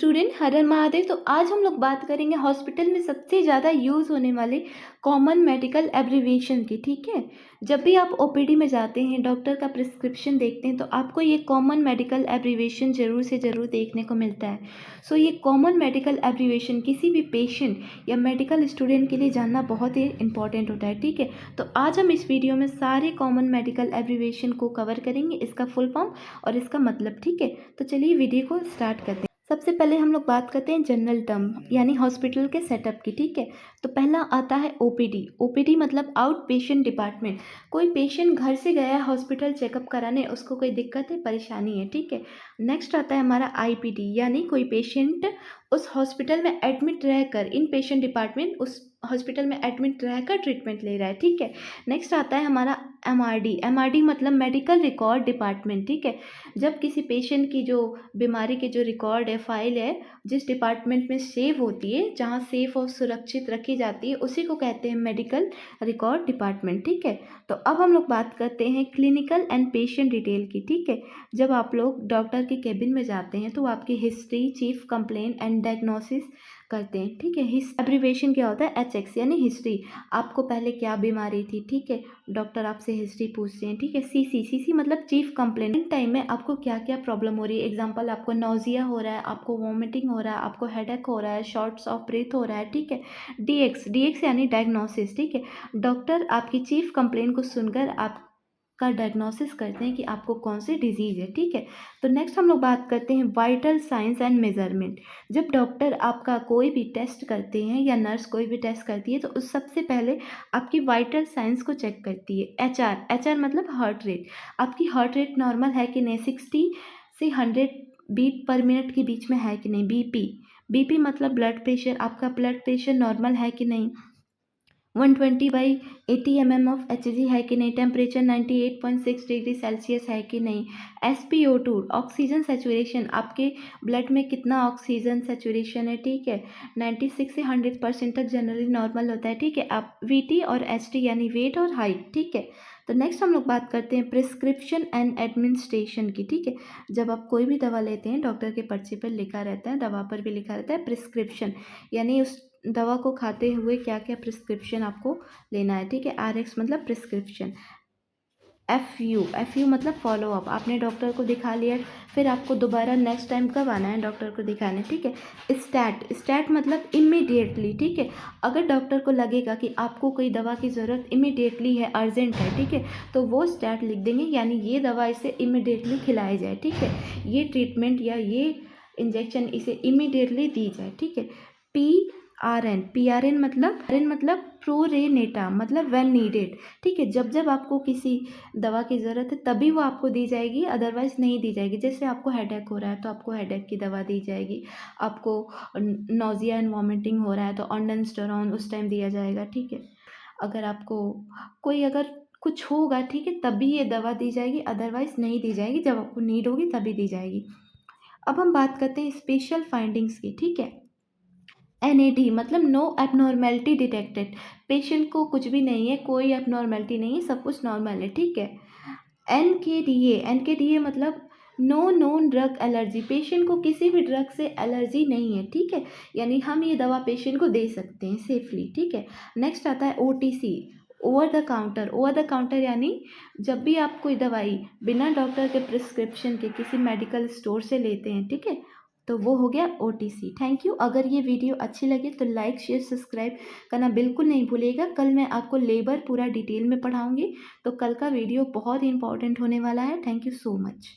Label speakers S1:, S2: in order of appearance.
S1: Student, हर हर महादेव। तो आज हम लोग बात करेंगे हॉस्पिटल में सबसे ज़्यादा यूज़ होने वाले कॉमन मेडिकल एब्रीविएशन की। ठीक है, जब भी आप ओपीडी में जाते हैं, डॉक्टर का प्रिस्क्रिप्शन देखते हैं, तो आपको ये कॉमन मेडिकल एब्रीविएशन ज़रूर से ज़रूर देखने को मिलता है। सो ये कॉमन मेडिकल एब्रीविएशन किसी भी पेशेंट या मेडिकल स्टूडेंट के लिए जानना बहुत ही इंपॉर्टेंट होता है। ठीक है, तो आज हम इस वीडियो में सारे कॉमन मेडिकल एब्रीविएशन को कवर करेंगे, इसका फुल फॉर्म और इसका मतलब। ठीक है, तो चलिए वीडियो को स्टार्ट करते हैं। सबसे पहले हम लोग बात करते हैं जनरल टर्म यानी हॉस्पिटल के सेटअप की। ठीक है, तो पहला आता है ओपीडी। ओपीडी मतलब आउट पेशेंट डिपार्टमेंट। कोई पेशेंट घर से गया है हॉस्पिटल चेकअप कराने, उसको कोई दिक्कत है, परेशानी है। ठीक है, नेक्स्ट आता है हमारा आईपीडी यानी कोई पेशेंट उस हॉस्पिटल में एडमिट रहकर, इन पेशेंट डिपार्टमेंट उस हॉस्पिटल में एडमिट रहकर ट्रीटमेंट ले रहा है। ठीक है, नेक्स्ट आता है हमारा एमआरडी। एमआरडी मतलब मेडिकल रिकॉर्ड डिपार्टमेंट। ठीक है, जब किसी पेशेंट की जो बीमारी के जो रिकॉर्ड है, फाइल है, जिस डिपार्टमेंट में सेव होती है, जहाँ सेफ और सुरक्षित रखी जाती है, उसी को कहते हैं मेडिकल रिकॉर्ड डिपार्टमेंट। ठीक है, तो अब हम लोग बात करते हैं क्लिनिकल एंड पेशेंट डिटेल की। ठीक है, जब आप लोग डॉक्टर के केबिन में जाते हैं तो आपकी history, chief complain and diagnosis करते हैं। ठीक है, एब्रीविएशन क्या होता है? एचएक्स यानी हिस्ट्री। आपको पहले क्या बीमारी थी? ठीक है, डॉक्टर आपसे हिस्ट्री पूछते हैं। ठीक है, सीसी, सीसी मतलब चीफ कंप्लेन। टाइम में आपको क्या क्या प्रॉब्लम हो रही है? एग्जांपल, आपको नोजिया हो रहा है, आपको वॉमिटिंग हो रहा है, आपको हेडेक हो रहा है, शॉर्ट्स ऑफ ब्रेथ हो रहा है। ठीक है, डीएक्स, डीएक्स यानी डायग्नोसिस। ठीक है, डॉक्टर आपकी चीफ कंप्लेन को सुनकर आप का डायग्नोसिस करते हैं कि आपको कौन सी डिजीज़ है। ठीक है, तो नेक्स्ट हम लोग बात करते हैं वाइटल साइंस एंड मेजरमेंट। जब डॉक्टर आपका कोई भी टेस्ट करते हैं या नर्स कोई भी टेस्ट करती है, तो उस सबसे पहले आपकी वाइटल साइंस को चेक करती है। एचआर, एचआर मतलब हार्ट रेट। आपकी हार्ट रेट नॉर्मल है कि नहीं, 60 से 100 बीट पर मिनट के बीच में है कि नहीं। बीपी, बीपी मतलब ब्लड प्रेशर। आपका ब्लड प्रेशर नॉर्मल है कि नहीं, 120/80 mm ऑफ Hg है कि नहीं। टेम्परेचर 98.6 डिग्री सेल्सियस है कि नहीं। SpO2 ऑक्सीजन सेचुरेशन, आपके ब्लड में कितना ऑक्सीजन सेचुरेशन है। ठीक है, 96 से 100% तक जनरली नॉर्मल होता है। ठीक है, आप VT और HT यानी वेट और हाइट। ठीक है, तो नेक्स्ट हम लोग बात करते हैं प्रिस्क्रिप्शन एंड एडमिनिस्ट्रेशन की। ठीक है, जब आप कोई भी दवा लेते हैं, डॉक्टर के पर्चे पर लिखा रहता है, दवा पर भी लिखा रहता है प्रिस्क्रिप्शन, यानी उस दवा को खाते हुए क्या क्या प्रिस्क्रिप्शन आपको लेना है। ठीक है, RX मतलब प्रिस्क्रिप्शन। FU मतलब फॉलो अप। आपने डॉक्टर को दिखा लिया, फिर आपको दोबारा नेक्स्ट टाइम कब आना है डॉक्टर को दिखाने। ठीक है, स्टैट, स्टैट मतलब इमीडिएटली। ठीक है, अगर डॉक्टर को लगेगा कि आपको कोई दवा की ज़रूरत इमीडिएटली है, अर्जेंट है, ठीक है, तो वो स्टैट लिख देंगे, यानी ये दवा इसे इमीडिएटली खिलाई जाए। ठीक है, ये ट्रीटमेंट या ये इंजेक्शन इसे इमीडिएटली दी जाए। ठीक है, PRN मतलब प्रोरेनेटा मतलब व्हेन नीडेड। ठीक है, जब जब आपको किसी दवा की ज़रूरत है तभी वो आपको दी जाएगी, अदरवाइज़ नहीं दी जाएगी। जैसे आपको हेडेक हो रहा है तो आपको हेडेक की दवा दी जाएगी, आपको नोजिया एंड वॉमिटिंग हो रहा है तो ऑन्डनस्टेरॉन उस टाइम दिया जाएगा। ठीक है, अगर आपको कोई अगर कुछ होगा, ठीक है, तभी ये दवा दी जाएगी, अदरवाइज़ नहीं दी जाएगी, जब आपको नीड होगी तभी दी जाएगी। अब हम बात करते हैं स्पेशल फाइंडिंग्स की। ठीक है, NAD मतलब नो एबनॉर्मेलिटी डिटेक्टेड। पेशेंट को कुछ भी नहीं है, कोई एबनॉर्मेलिटी नहीं है, सब कुछ नॉर्मल है। ठीक है, NKDA मतलब no known drug allergy. Patient को किसी भी ड्रग से एलर्जी नहीं है। ठीक है, यानी हम ये दवा पेशेंट को दे सकते हैं सेफली। ठीक है, नेक्स्ट आता है OTC, over the counter. Over the counter यानी जब भी आप कोई दवाई बिना डॉक्टर के प्रिस्क्रिप्शन के किसी मेडिकल स्टोर से लेते हैं, ठीक है, तो वो हो गया OTC। Thank you. अगर ये वीडियो अच्छी लगे तो लाइक, शेयर, सब्सक्राइब करना बिल्कुल नहीं भूलिएगा। कल मैं आपको लेबर पूरा डिटेल में पढ़ाऊँगी, तो कल का वीडियो बहुत ही इंपॉर्टेंट होने वाला है। Thank you so much.